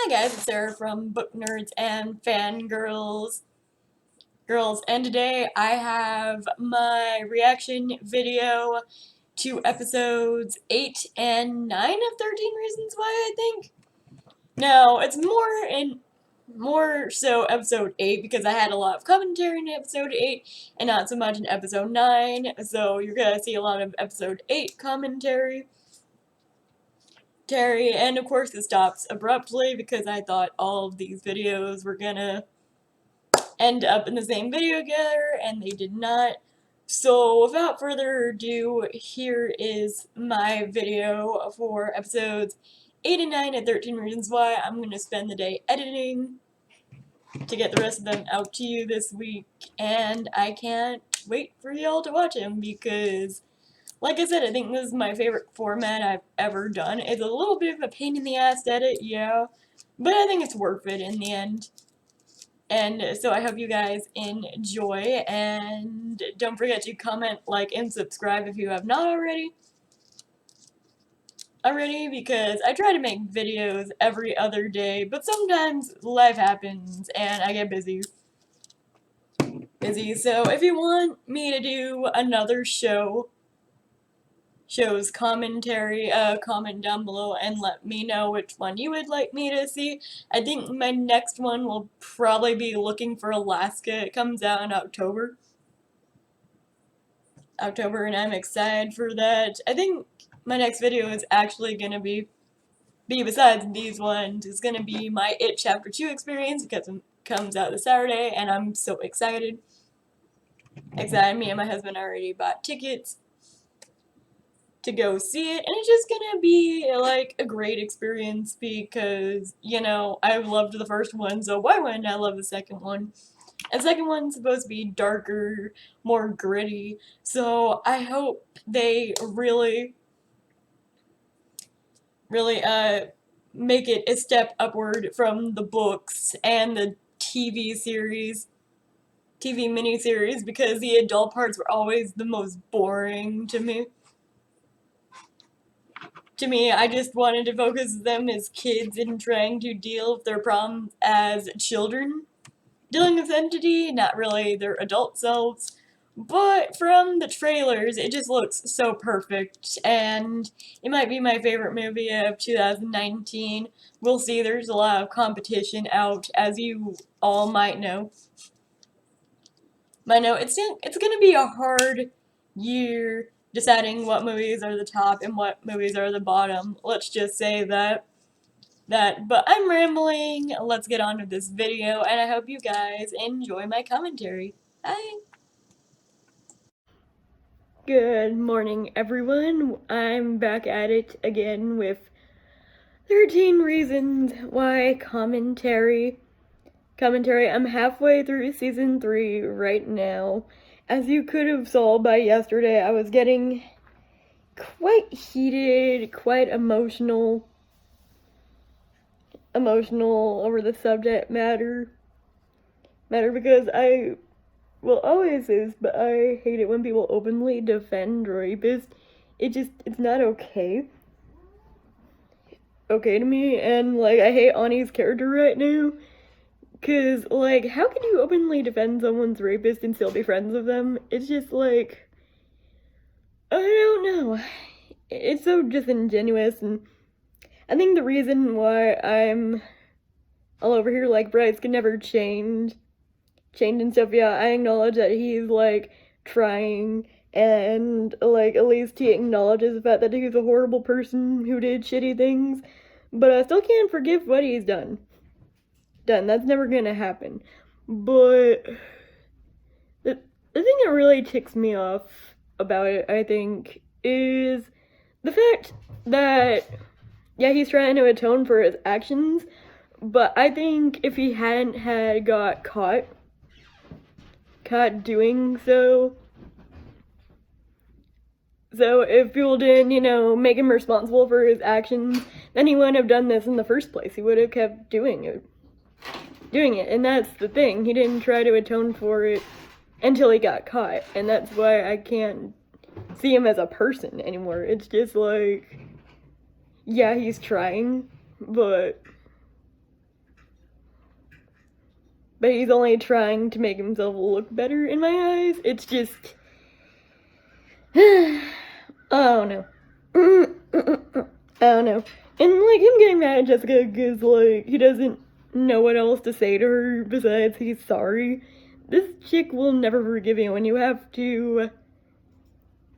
Hi guys, it's Sarah from Book Nerds and Fangirls. And today I have my reaction video to episodes 8 and 9 of 13 Reasons Why, I think. No, it's more so episode 8 because I had a lot of commentary in episode 8 and not so much in episode 9, so you're gonna see a lot of episode 8 commentary. And of course it stops abruptly because I thought all of these videos were gonna end up in the same video together, and they did not. So without further ado, here is my video for episodes 8 and 9 of 13 Reasons Why. I'm gonna spend the day editing to get the rest of them out to you this week, and I can't wait for y'all to watch them because, like I said, I think this is my favorite format I've ever done. It's a little bit of a pain in the ass to edit, yeah, but I think it's worth it in the end. And so I hope you guys enjoy, and don't forget to comment, like, and subscribe if you have not already, because I try to make videos every other day, but sometimes life happens and I get busy. So if you want me to do another show's commentary, comment down below and let me know which one you would like me to see. I think my next one will probably be Looking for Alaska. It comes out in October, and I'm excited for that. I think my next video is actually gonna be besides these ones, it's gonna be my It Chapter 2 experience because it comes out this Saturday, and I'm so excited. Me and my husband already bought tickets to go see it, and it's just gonna be like a great experience because, you know, I loved the first one, so why wouldn't I love the second one? And the second one's supposed to be darker, more gritty, so I hope they really make it a step upward from the books and the TV miniseries, because the adult parts were always the most boring to me. I just wanted to focus them as kids and trying to deal with their problems as children, dealing with entity, not really their adult selves. But from the trailers, it just looks so perfect, and it might be my favorite movie of 2019. We'll see. There's a lot of competition out, as you all might know. It's gonna be a hard year deciding what movies are the top and what movies are the bottom. Let's just say that. But I'm rambling. Let's get on with this video, and I hope you guys enjoy my commentary. Bye! Good morning, everyone. I'm back at it again with 13 Reasons Why commentary. I'm halfway through season 3 right now. As you could have saw by yesterday, I was getting quite heated, quite emotional over the subject matter because always is, but I hate it when people openly defend rapists. It's not okay to me, and, like, I hate Ani's character right now, cause, like, how can you openly defend someone's rapist and still be friends with them? It's just, like, I don't know. It's so disingenuous, and I think the reason why I'm all over here like Bryce can never change and stuff, yeah, I acknowledge that he's, like, trying, and, like, at least he acknowledges the fact that he's a horrible person who did shitty things, but I still can't forgive what he's done. That's never gonna happen. But the thing that really ticks me off about it, I think, is the fact that, yeah, he's trying to atone for his actions, but I think if he hadn't had got caught doing so if people didn't, you know, make him responsible for his actions, then he wouldn't have done this in the first place. He would have kept doing it. And that's the thing. He didn't try to atone for it until he got caught, and that's why I can't see him as a person anymore. It's just like, yeah, he's trying, but but he's only trying to make himself look better in my eyes. It's just, I don't know. I don't know. And like him getting mad at Jessica because like he doesn't know what else to say to her besides he's sorry. This chick will never forgive you, and you have to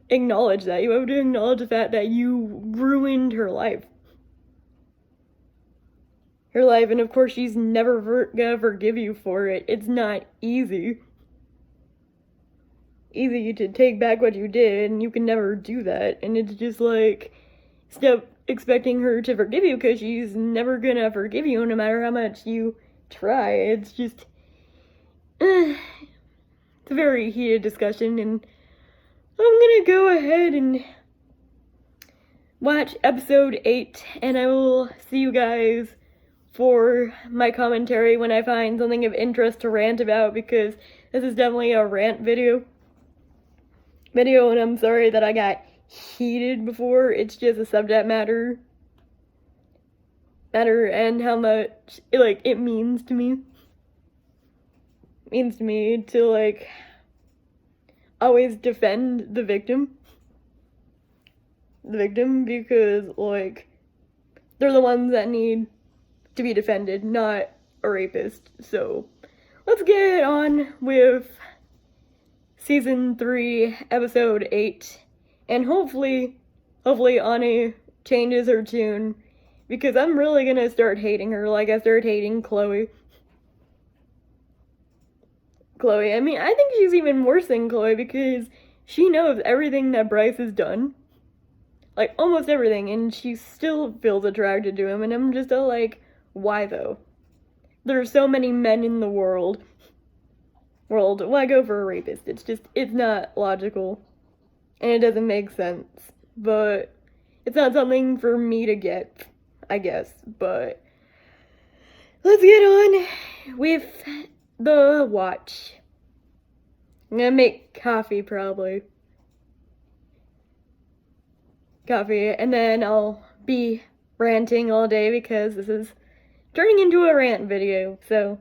acknowledge that. You have to acknowledge the fact that you ruined her life. Her life, and of course she's never gonna forgive you for it. It's not easy. Easy to take back what you did, and you can never do that. And it's just like, stop expecting her to forgive you because she's never gonna forgive you no matter how much you try. It's just, it's a very heated discussion, and I'm gonna go ahead and watch episode 8, and I will see you guys for my commentary when I find something of interest to rant about, because this is definitely a rant video, and I'm sorry that I got heated before. It's just a subject matter and how much it means to me. It means to me to like always defend the victim because like they're the ones that need to be defended, not a rapist. So let's get on with season 3, episode 8, and hopefully Ani changes her tune, because I'm really gonna start hating her like I started hating Chloe. I mean, I think she's even worse than Chloe because she knows everything that Bryce has done. Like, almost everything, and she still feels attracted to him, and I'm just all like, why though? There are so many men in the world. Why go for a rapist? It's not logical. And it doesn't make sense. But it's not something for me to get, I guess. But let's get on with the watch. I'm gonna make coffee, probably. And then I'll be ranting all day because this is turning into a rant video. So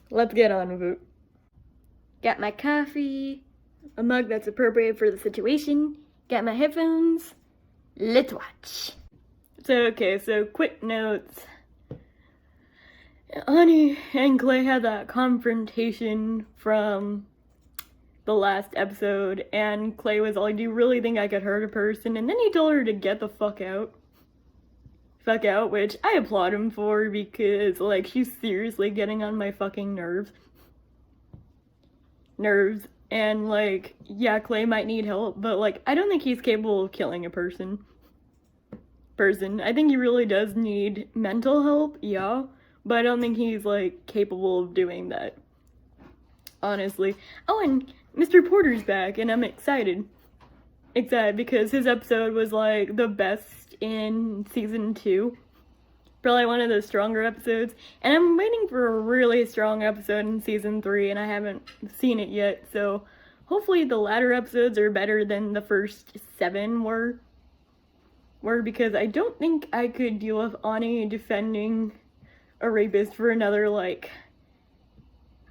let's get on with it. Got my coffee, a mug that's appropriate for the situation, got my headphones, let's watch. So quick notes. Ani and Clay had that confrontation from the last episode, and Clay was like, do you really think I could hurt a person? And then he told her to get the fuck out. Which I applaud him for, because like she's seriously getting on my fucking nerves. And like, yeah, Clay might need help, but like I don't think he's capable of killing a person. I think he really does need mental help, yeah, but I don't think he's like capable of doing that, honestly. Oh, and Mr. Porter's back, and I'm excited because his episode was like the best in season 2. Probably one of the stronger episodes, and I'm waiting for a really strong episode in season 3, and I haven't seen it yet, so hopefully the latter episodes are better than the first 7 were, because I don't think I could deal with Ani defending a rapist for another, like,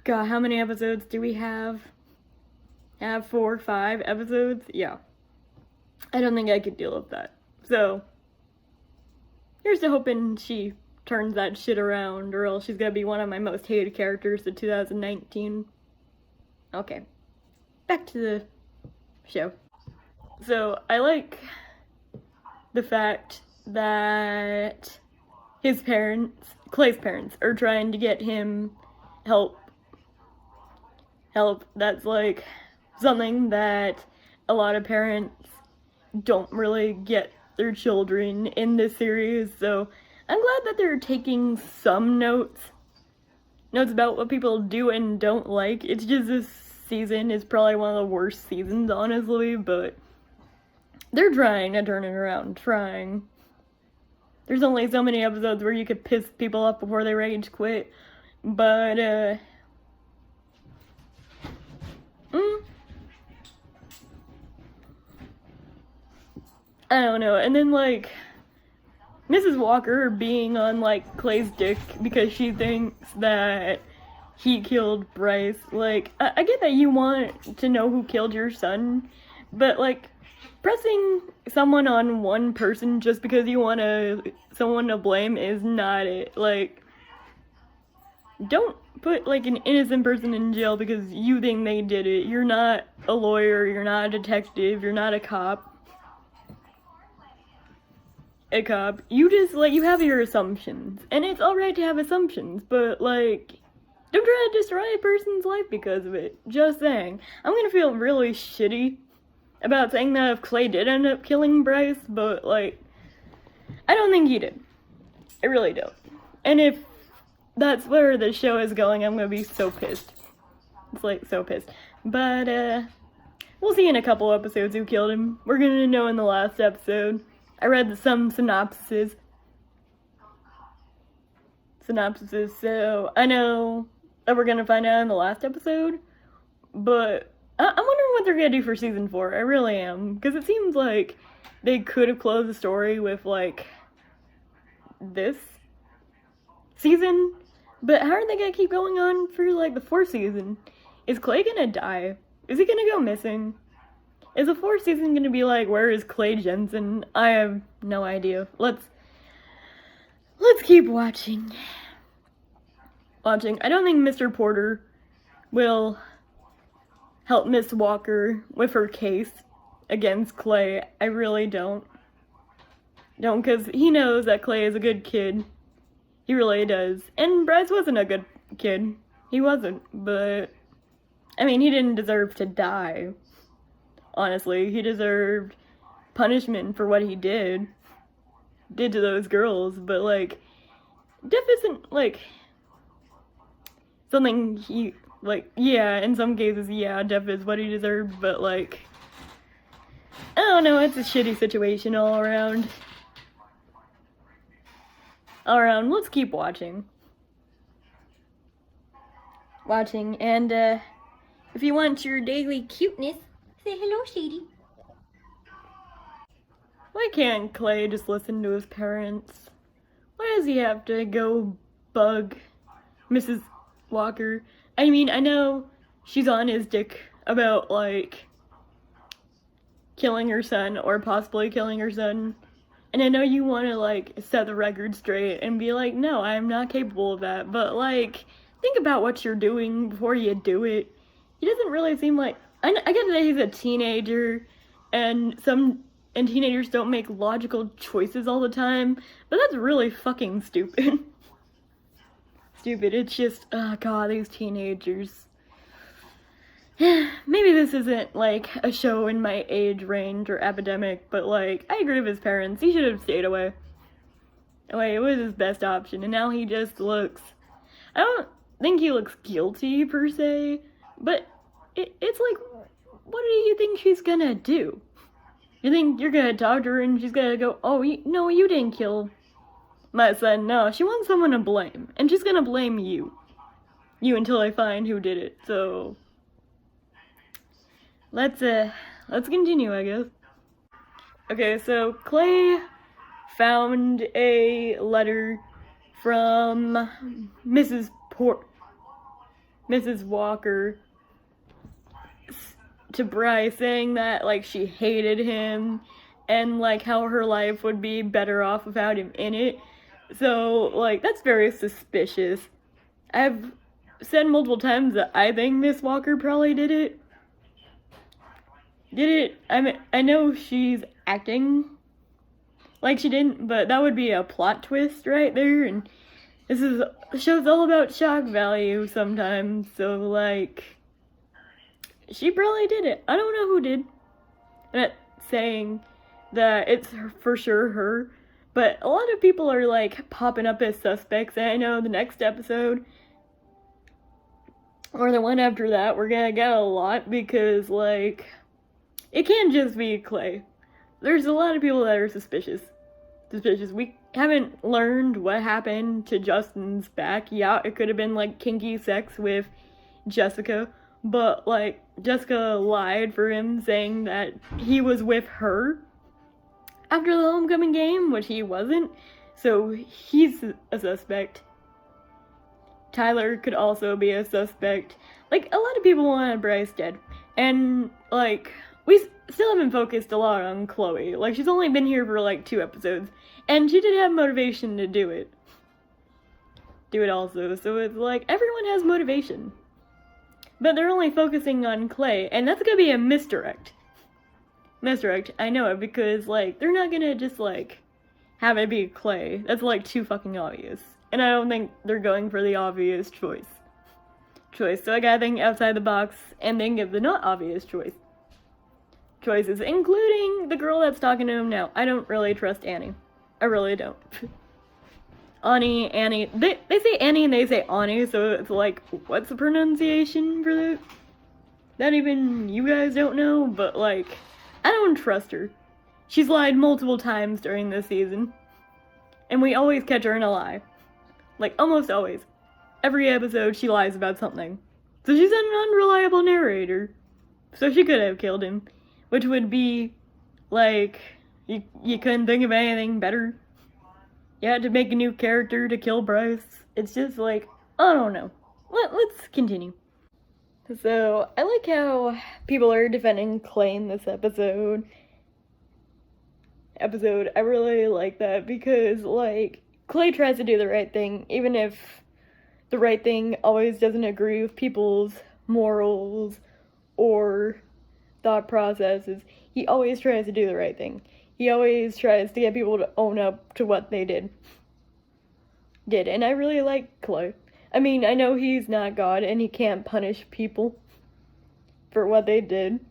God, how many episodes do we have? 4 or 5 episodes? Yeah. I don't think I could deal with that. So here's to hoping she turns that shit around, or else she's gonna be one of my most hated characters of 2019. Okay, back to the show. So, I like the fact that his parents, Clay's parents, are trying to get him help. That's like something that a lot of parents don't really get their children in this series, so I'm glad that they're taking some notes about what people do and don't like. It's just this season is probably one of the worst seasons, honestly, but they're trying to turn it around, There's only so many episodes where you could piss people off before they rage quit, but, I don't know. And then, like, Mrs. Walker being on, like, Clay's dick because she thinks that he killed Bryce. Like, I get that you want to know who killed your son, but, like, pressing someone on one person just because you want someone to blame is not it. Like, don't put, like, an innocent person in jail because you think they did it. You're not a lawyer, you're not a detective, you're not a cop. You just, like, you have your assumptions, and it's alright to have assumptions, but, like, don't try to destroy a person's life because of it. Just saying. I'm gonna feel really shitty about saying that if Clay did end up killing Bryce, but, like, I don't think he did. I really don't. And if that's where the show is going, I'm gonna be so pissed. It's, like, so pissed. But, we'll see in a couple episodes who killed him. We're gonna know in the last episode. I read some synopsises, so I know that we're gonna find out in the last episode, but I'm wondering what they're gonna do for season 4. I really am, because it seems like they could have closed the story with, like, this season, but how are they gonna keep going on for, like, the 4th season? Is Clay gonna die? Is he gonna go missing? Is the 4th season gonna be like, where is Clay Jensen? I have no idea. Let's keep watching. I don't think Mr. Porter will help Miss Walker with her case against Clay. I really don't. Because he knows that Clay is a good kid. He really does. And Bryce wasn't a good kid. He wasn't, but I mean, he didn't deserve to die. Honestly, he deserved punishment for what he did to those girls, but, like, death isn't, like, something he, like, yeah, in some cases, yeah, death is what he deserved, but, like, I don't know, it's a shitty situation all around. Let's keep watching, and, if you want your daily cuteness, say hello, Shady. Why can't Clay just listen to his parents? Why does he have to go bug Mrs. Walker? I mean, I know she's on his dick about, like, killing her son, or possibly killing her son. And I know you want to, like, set the record straight and be like, no, I'm not capable of that. But, like, think about what you're doing before you do it. He doesn't really seem like... I get that he's a teenager, and teenagers don't make logical choices all the time, but that's really fucking stupid. It's just, oh god, these teenagers. Maybe this isn't, like, a show in my age range or epidemic, but, like, I agree with his parents. He should have stayed away. It was his best option, and now he just looks... I don't think he looks guilty, per se, but it's like, what do you think she's gonna do? You think you're gonna talk to her and she's gonna go, oh, no, you didn't kill my son. No, she wants someone to blame, and she's gonna blame you until I find who did it. So let's continue, I guess. Okay, so Clay found a letter from Mrs. Walker to Bryce, saying that, like, she hated him and, like, how her life would be better off without him in it. So, like, that's very suspicious. I've said multiple times that I think Miss Walker probably did it. I mean, I know she's acting like she didn't, but that would be a plot twist right there, and the show's all about shock value sometimes, so, like, she probably did it. I don't know who did. I'm not saying that it's for sure her, but a lot of people are, like, popping up as suspects, and I know the next episode, or the one after that, we're gonna get a lot, because, like, it can't just be Clay. There's a lot of people that are suspicious. We haven't learned what happened to Justin's back. Yeah, it could have been, like, kinky sex with Jessica, but, like, Jessica lied for him, saying that he was with her after the homecoming game, which he wasn't, so he's a suspect. Tyler could also be a suspect. Like, a lot of people wanted Bryce dead. And, like, we still haven't focused a lot on Chloe. Like, she's only been here for, like, 2 episodes. And she did have motivation to do it. Also. So it's like, everyone has motivation. But they're only focusing on Clay. And that's gonna be a misdirect. Misdirect, I know it, because, like, they're not gonna just, like, have it be Clay. That's, like, too fucking obvious. And I don't think they're going for the obvious choice. So I gotta think outside the box and think of the not obvious choices, including the girl that's talking to him now. I don't really trust Annie. I really don't. Annie. They say Annie and they say Ani, so it's like, what's the pronunciation for that? That even you guys don't know, but like, I don't trust her. She's lied multiple times during this season. And we always catch her in a lie. Like, almost always. Every episode, she lies about something. So she's an unreliable narrator. So she could have killed him. Which would be, like, you couldn't think of anything better. You had to make a new character to kill Bryce. It's just like, I don't know. Let's continue. So, I like how people are defending Clay in this episode. I really like that because, like, Clay tries to do the right thing, even if the right thing always doesn't agree with people's morals or thought processes. He always tries to do the right thing. He always tries to get people to own up to what they did. And I really like Clay. I mean, I know he's not God and he can't punish people for what they did.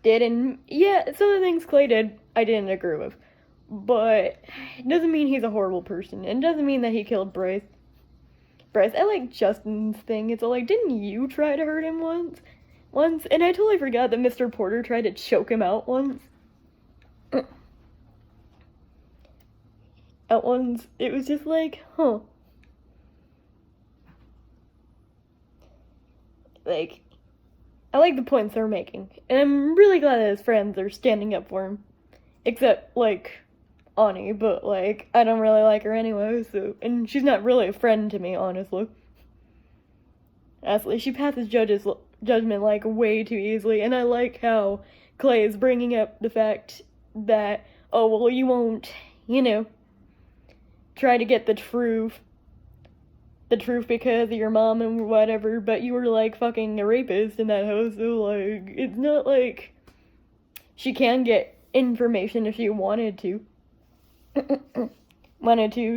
And yeah, some of the things Clay did, I didn't agree with. But it doesn't mean he's a horrible person. And it doesn't mean that he killed Bryce. I like Justin's thing. It's like, didn't you try to hurt him once? And I totally forgot that Mr. Porter tried to choke him out once. It was just like, huh. Like, I like the points they're making. And I'm really glad that his friends are standing up for him. Except, like, Ani, but, like, I don't really like her anyway, so... And she's not really a friend to me, honestly. She passes judgment, like, way too easily, and I like how Clay is bringing up the fact that, oh, well, you won't, try to get the truth because of your mom and whatever, but you were, like, fucking a rapist in that house, so, like, it's not like she can get information if she wanted to.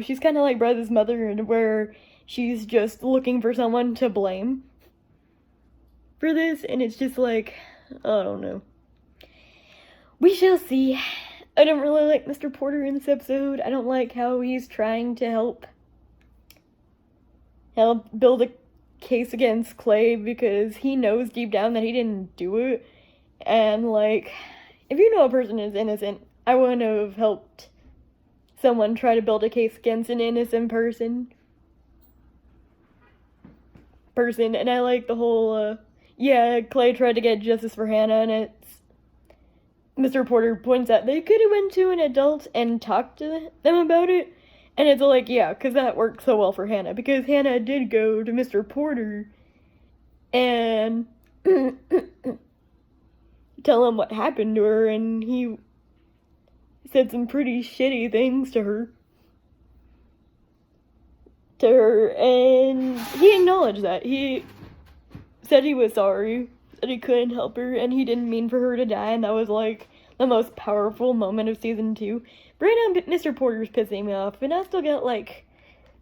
She's kind of like Bryce's mother, where she's just looking for someone to blame for this, and it's just like, I don't know. We shall see. I don't really like Mr. Porter in this episode. I don't like how he's trying to help build a case against Clay, because he knows deep down that he didn't do it. And, like, if you know a person is innocent, I wouldn't have helped someone try to build a case against an innocent person. And I like the whole, Clay tried to get justice for Hannah, and it's Mr. Porter points out they could have went to an adult and talked to them about it, and it's like, yeah, because that worked so well for Hannah, because Hannah did go to Mr. Porter and tell him what happened to her, and he said some pretty shitty things to her, and he acknowledged that. He said he was sorry, that he couldn't help her, and he didn't mean for her to die, and that was, like, the most powerful moment of season 2. But right now, Mr. Porter's pissing me off, and I still got, like,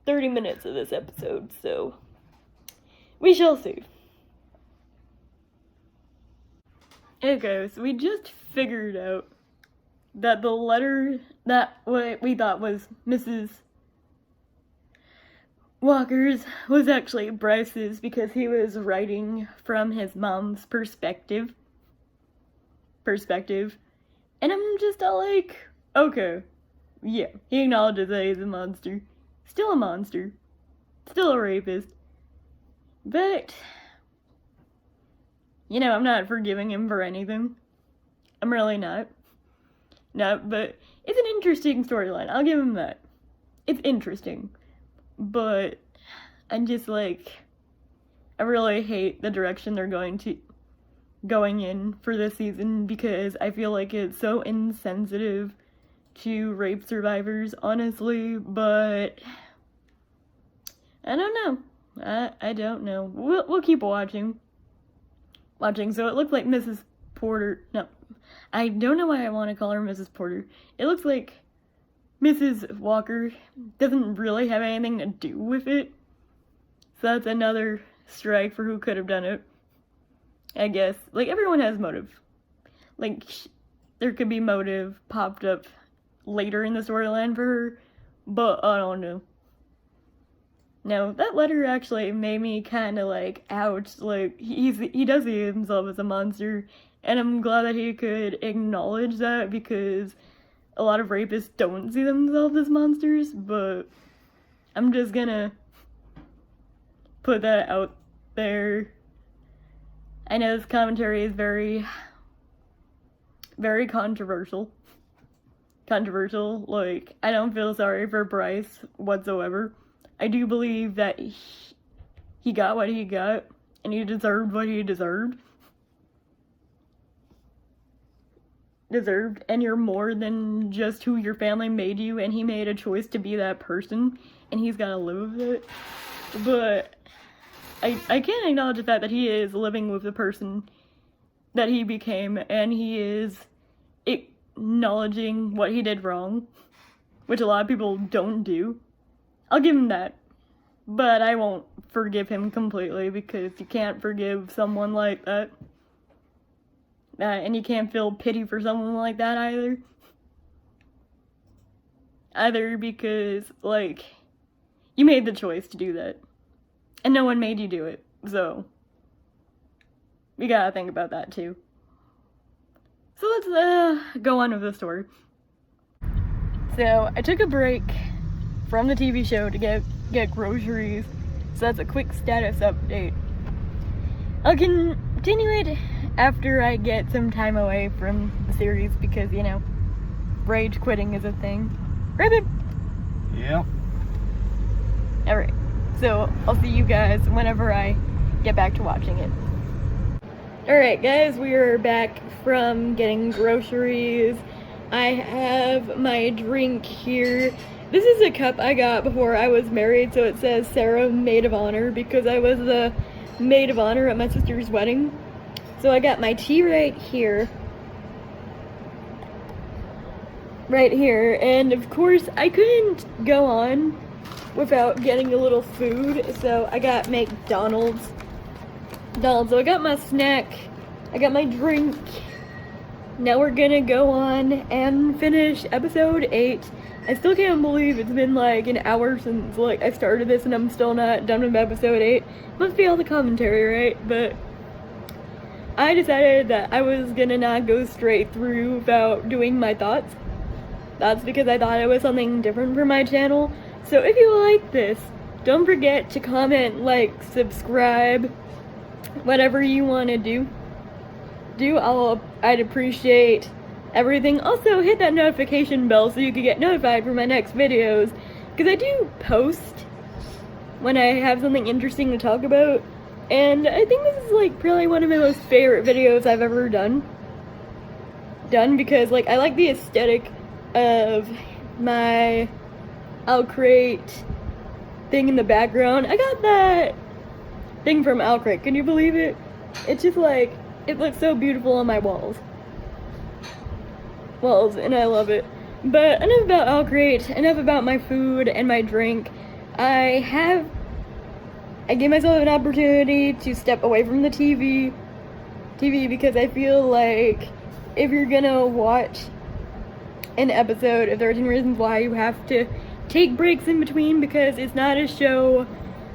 30 minutes of this episode, so we shall see. Okay, so we just figured out that the letter that we thought was Mrs. Walker's was actually Bryce's, because he was writing from his mom's perspective. And I'm just all like, okay, yeah, he acknowledges that he's a monster. Still a monster. Still a rapist. But, I'm not forgiving him for anything. I'm really not. No, but it's an interesting storyline. I'll give him that. It's interesting. But I'm just like, I really hate the direction they're going in for this season, because I feel like it's so insensitive to rape survivors, honestly, but I don't know. I don't know. We'll keep watching. So it looks like Mrs. Porter, no, I don't know why I want to call her Mrs. Porter. It looks like Mrs. Walker doesn't really have anything to do with it. So that's another strike for who could have done it, I guess. Like, everyone has motive. Like, there could be motive popped up later in the storyline for her, but I don't know. No, that letter actually made me kind of like, ouch. Like, he does see himself as a monster, and I'm glad that he could acknowledge that, because a lot of rapists don't see themselves as monsters, but I'm just gonna put that out there. I know this commentary is very, very controversial. Like, I don't feel sorry for Bryce whatsoever. I do believe that he got what he got, and he deserved what he deserved. And you're more than just who your family made you, and he made a choice to be that person, and he's gotta live with it. But I can't acknowledge the fact that he is living with the person that he became, and he is acknowledging what he did wrong, which a lot of people don't do. I'll give him that, but I won't forgive him completely, because you can't forgive someone like that. And you can't feel pity for someone like that either, because, like, you made the choice to do that, and no one made you do it, so we gotta think about that too. So let's go on with the story. So I took a break from the TV show to get groceries, so that's a quick status update. I'll continue it after I get some time away from the series, because, you know, rage quitting is a thing. Right, babe? Yep. Alright, so I'll see you guys whenever I get back to watching it. Alright guys, we are back from getting groceries. I have my drink here. This is a cup I got before I was married, so it says Sarah, Maid of Honor, because I was the maid of honor at my sister's wedding. So I got my tea right here. And of course I couldn't go on without getting a little food, so I got McDonald's. So I got my snack, I got my drink. Now we're gonna go on and finish episode 8. I still can't believe it's been like an hour since like I started this, and I'm still not done with episode 8. Must be all the commentary, right? But I decided that I was gonna not go straight through without doing my thoughts. That's because I thought it was something different for my channel. So if you like this, don't forget to comment, like, subscribe, whatever you want to do. I'd appreciate everything. Also, hit that notification bell so you can get notified for my next videos, because I do post when I have something interesting to talk about, and I think this is like probably one of my most favorite videos I've ever done, because like I like the aesthetic of my Alcrate thing in the background. I got that thing from Alcrate, can you believe it? It's just like, it looks so beautiful on my walls, and I love it. But enough about Alcrate, enough about my food and my drink. I gave myself an opportunity to step away from the TV, because I feel like if you're gonna watch an episode of 13 Reasons Why, you have to take breaks in between, because it's not a show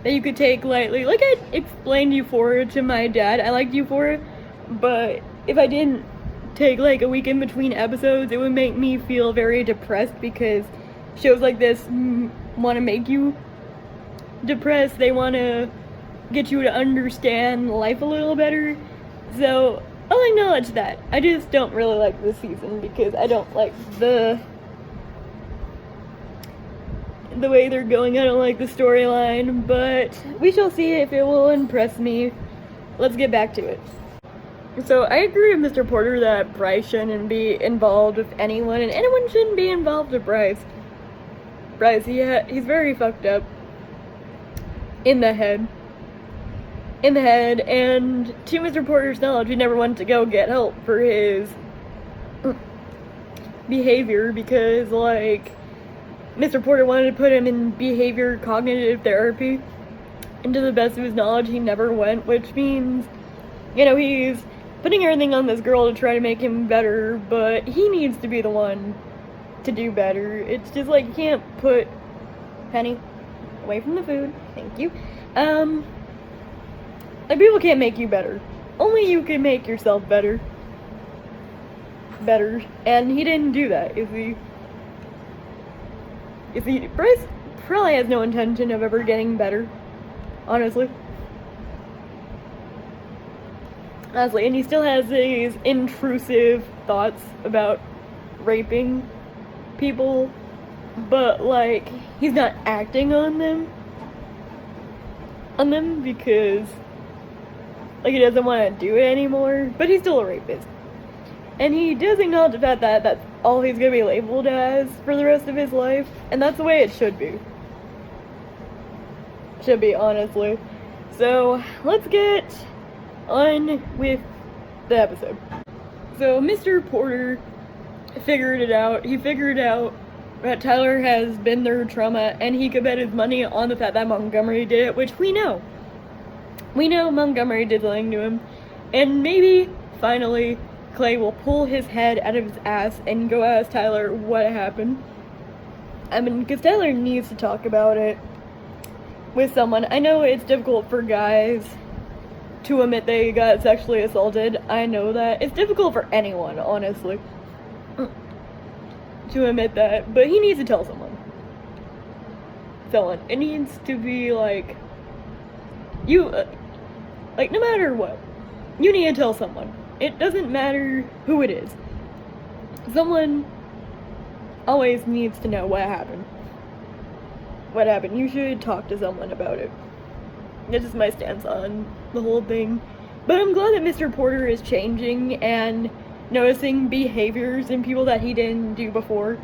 that you could take lightly. Like I explained Euphoria to my dad, I liked Euphoria, but if I didn't take like a week in between episodes, it would make me feel very depressed, because shows like this want to make you depressed. They want to get you to understand life a little better. So I'll acknowledge that. I just don't really like this season, because I don't like the the way they're going. I don't like the storyline, but we shall see if it will impress me. Let's get back to it. So I agree with Mr. Porter that Bryce shouldn't be involved with anyone, and anyone shouldn't be involved with Bryce. Bryce, he's very fucked up in the head. And to Mr. Porter's knowledge, he never wanted to go get help for his behavior because, like, Mr. Porter wanted to put him in behavior cognitive therapy, and to the best of his knowledge, he never went, which means, you know, he's putting everything on this girl to try to make him better, but he needs to be the one to do better. It's just like, you can't put Penny away from the food, thank you. Like, people can't make you better. Only you can make yourself better. And he didn't do that. Bryce probably has no intention of ever getting better, honestly. And he still has these intrusive thoughts about raping people, but, like, he's not acting on them because, like, he doesn't want to do it anymore, but he's still a rapist. And he does acknowledge the fact that that's all he's gonna be labeled as for the rest of his life, and that's the way it should be. Should be, honestly. So, let's get on with the episode. So, Mr. Porter figured it out. He figured out that Tyler has been through trauma, and he could bet his money on the fact that Montgomery did it, which we know. We know Montgomery did something to him, and maybe, finally, Clay will pull his head out of his ass and go ask Tyler what happened. I mean, because Tyler needs to talk about it with someone. I know it's difficult for guys to admit they got sexually assaulted. I know that. It's difficult for anyone, honestly, to admit that. But he needs to tell someone. It needs to be like, like, no matter what, you need to tell someone. It doesn't matter who it is. Someone always needs to know what happened. What happened. You should talk to someone about it. That's just my stance on the whole thing. But I'm glad that Mr. Porter is changing and noticing behaviors in people that he didn't do before.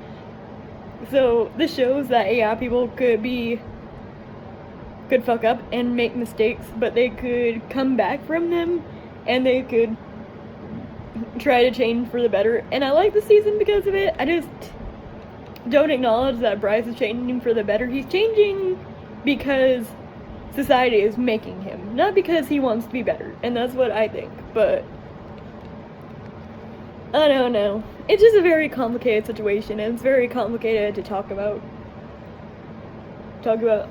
So this shows that, yeah, people could fuck up and make mistakes, but they could come back from them and they could try to change for the better. And I like the season because of it. I just don't acknowledge that Bryce is changing for the better. He's changing because society is making him, not because he wants to be better. And that's what I think. But I don't know. It's just a very complicated situation, and it's very complicated to talk about.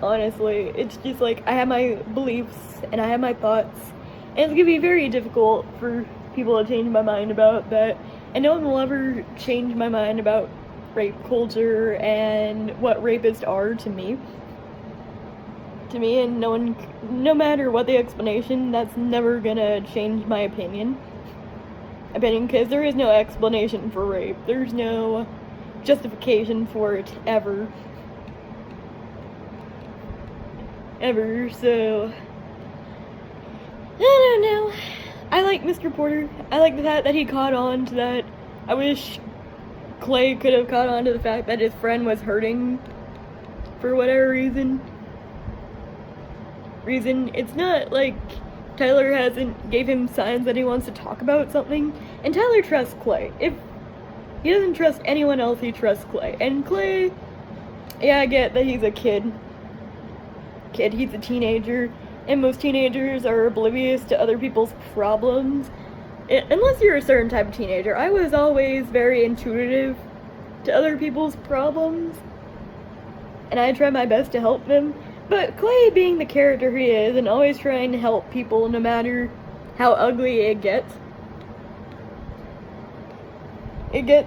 Honestly. It's just like, I have my beliefs and I have my thoughts, and it's gonna be very difficult for people to change my mind about that, and no one will ever change my mind about rape culture and what rapists are to me, and no matter what the explanation, that's never gonna change my opinion, because there is no explanation for rape. There's no justification for it ever, so I don't know. I like Mr. Porter. I like the fact that he caught on to that. I wish Clay could have caught on to the fact that his friend was hurting for whatever reason. It's not like Tyler gave him signs that he wants to talk about something, and Tyler trusts Clay. If he doesn't trust anyone else, he trusts Clay. And Clay, yeah, I get that he's a kid, he's a teenager, and most teenagers are oblivious to other people's problems. Unless you're a certain type of teenager. I was always very intuitive to other people's problems, and I try my best to help them. But Clay, being the character he is, and always trying to help people no matter how ugly it gets,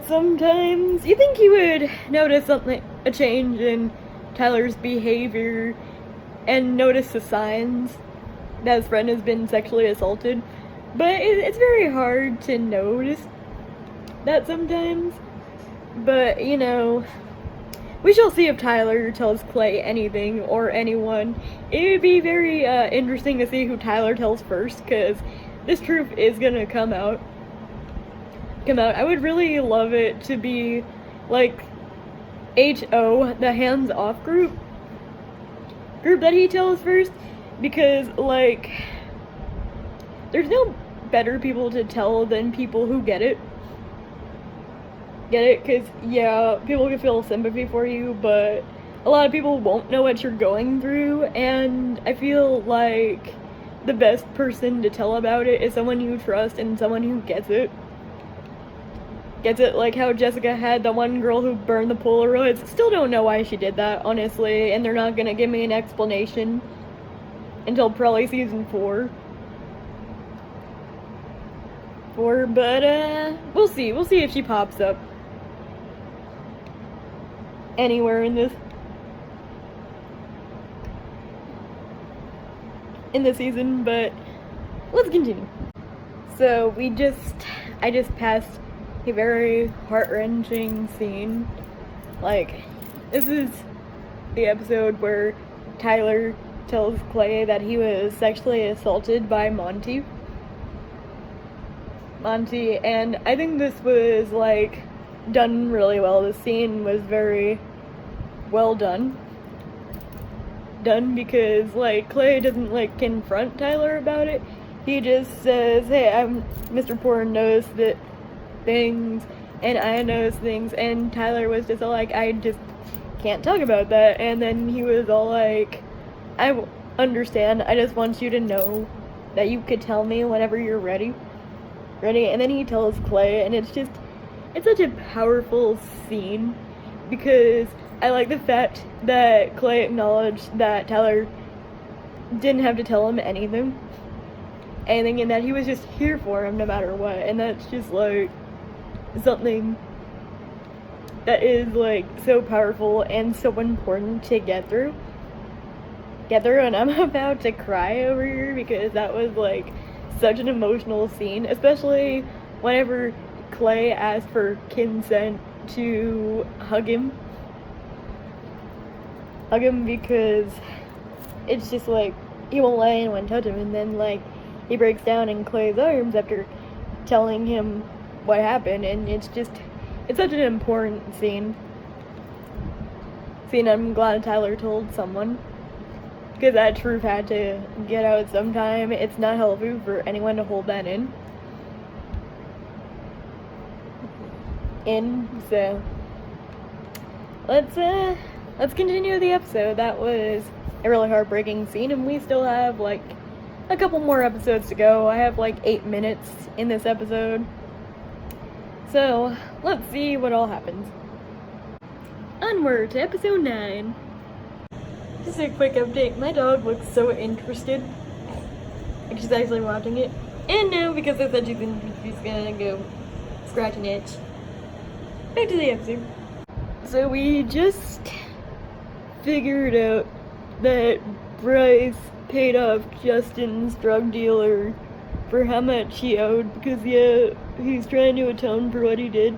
sometimes, you think he would notice a change in Tyler's behavior and notice the signs that his friend has been sexually assaulted. But it's very hard to notice that sometimes. But, you know, we shall see if Tyler tells Clay anything or anyone. It would be very interesting to see who Tyler tells first, because this truth is gonna come out. I would really love it to be like HO, the hands-off group that he tells first, because like there's no better people to tell than people who get it, because yeah, people can feel sympathy for you, but a lot of people won't know what you're going through, and I feel like the best person to tell about it is someone you trust and someone who gets it, like how Jessica had the one girl who burned the Polaroids. Still don't know why she did that, honestly, and they're not gonna give me an explanation until probably season 4, but we'll see if she pops up anywhere in this season, but let's continue. So I just passed a very heart-wrenching scene. Like, this is the episode where Tyler tells Clay that he was sexually assaulted by Monty, and I think this was like done really well. The scene was very well done because like Clay doesn't like confront Tyler about it. He just says, hey, Mr. Porn knows that things and I knows things, and Tyler was just all like, I just can't talk about that, and then he was all like, I understand, I just want you to know that you could tell me whenever you're ready, and then he tells Clay, and it's such a powerful scene, because I like the fact that Clay acknowledged that Tyler didn't have to tell him anything, and that he was just here for him no matter what, and that's just like something that is like so powerful and so important to get through, and I'm about to cry over here because that was like such an emotional scene, especially whenever Clay asked for consent to hug him because it's just like he won't let anyone touch him, and then like he breaks down in Clay's arms after telling him what happened, and it's such an important scene. I'm glad Tyler told someone, because that truth had to get out sometime. It's not healthy for anyone to hold that in. So let's continue the episode. That was a really heartbreaking scene, and we still have like a couple more episodes to go. I have like 8 minutes in this episode, so let's see what all happens. Onward to episode 9. Just a quick update. My dog looks so interested. Like she's actually watching it. And now, because I said she's gonna go scratch an itch. Back to the episode. So we just figured out that Bryce paid off Justin's drug dealer for how much he owed, because yeah, he's trying to atone for what he did,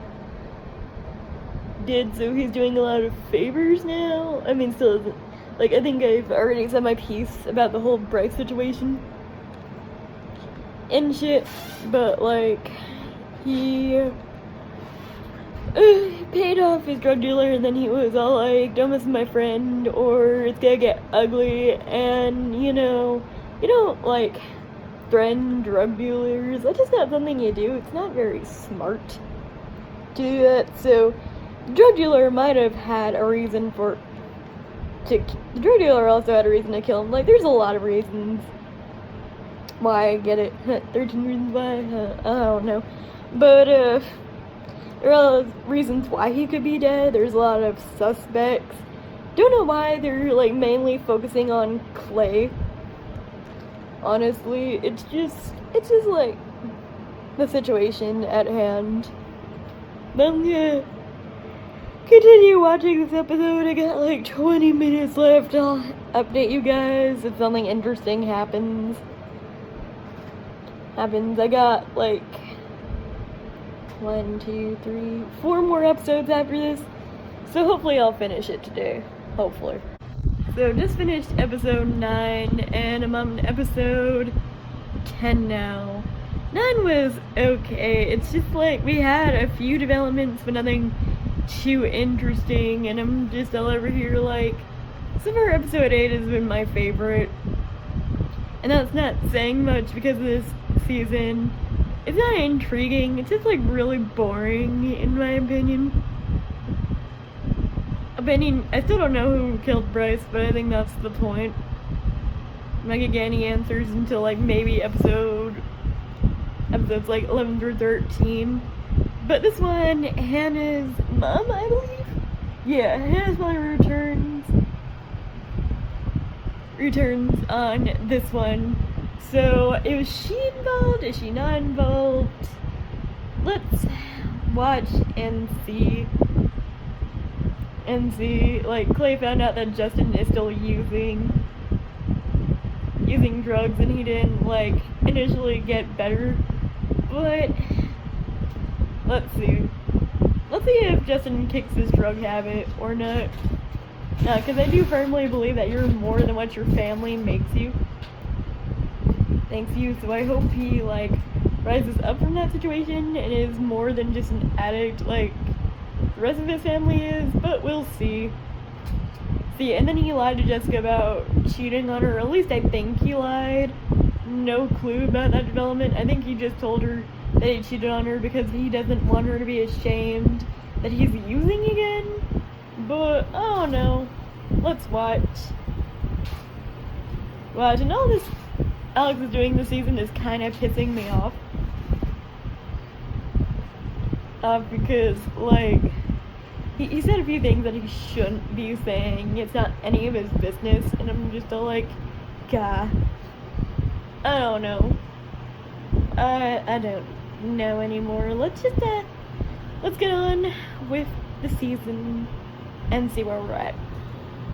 so he's doing a lot of favors now. I mean, still isn't, like, I think I've already said my piece about the whole Bryce situation and shit, but like, he paid off his drug dealer, and then he was all like, don't mess with my friend or it's gonna get ugly, and you don't like threaten drug dealers. That's just not something you do. It's not very smart to do that. So the drug dealer might have had a reason the drug dealer also had a reason to kill him. Like, there's a lot of reasons why. I get it. 13 reasons why, I don't know, but there are a lot of reasons why he could be dead. There's a lot of suspects. Don't know why they're like mainly focusing on Clay. Honestly, it's just like the situation at hand. But I'm gonna continue watching this episode. I got like 20 minutes left. I'll update you guys if something interesting happens. I got like 1, 2, 3, 4 more episodes after this. So hopefully I'll finish it today. Hopefully. So just finished episode 9, and I'm on episode 10 now. 9 was okay. It's just like we had a few developments, but nothing too interesting, and I'm just all over here like, so far episode 8 has been my favorite. And that's not saying much because this season, it's not intriguing, it's just like really boring in my opinion. I still don't know who killed Bryce, but I think that's the point. I'm not gonna get any answers until like maybe episodes like 11 through 13. But this one, Hannah's mom, I believe? Yeah, Hannah's mom returns on this one. So, is she involved? Is she not involved? Let's watch and see. Like, Clay found out that Justin is still using drugs, and he didn't, like, initially get better. But, let's see. Let's see if Justin kicks his drug habit or not. Because I do firmly believe that you're more than what your family makes you. Thanks you, so I hope he, like, rises up from that situation and is more than just an addict like the rest of his family is, but we'll see. And then he lied to Jessica about cheating on her, or at least I think he lied. No clue about that development. I think he just told her that he cheated on her because he doesn't want her to be ashamed that he's using again. But, I don't know. Let's watch. And all this Alex is doing this season is kind of pissing me off. Because, like, he said a few things that he shouldn't be saying. It's not any of his business, and I'm just all like, gah. I don't know. I don't know anymore. Let's get on with the season and see where we're at.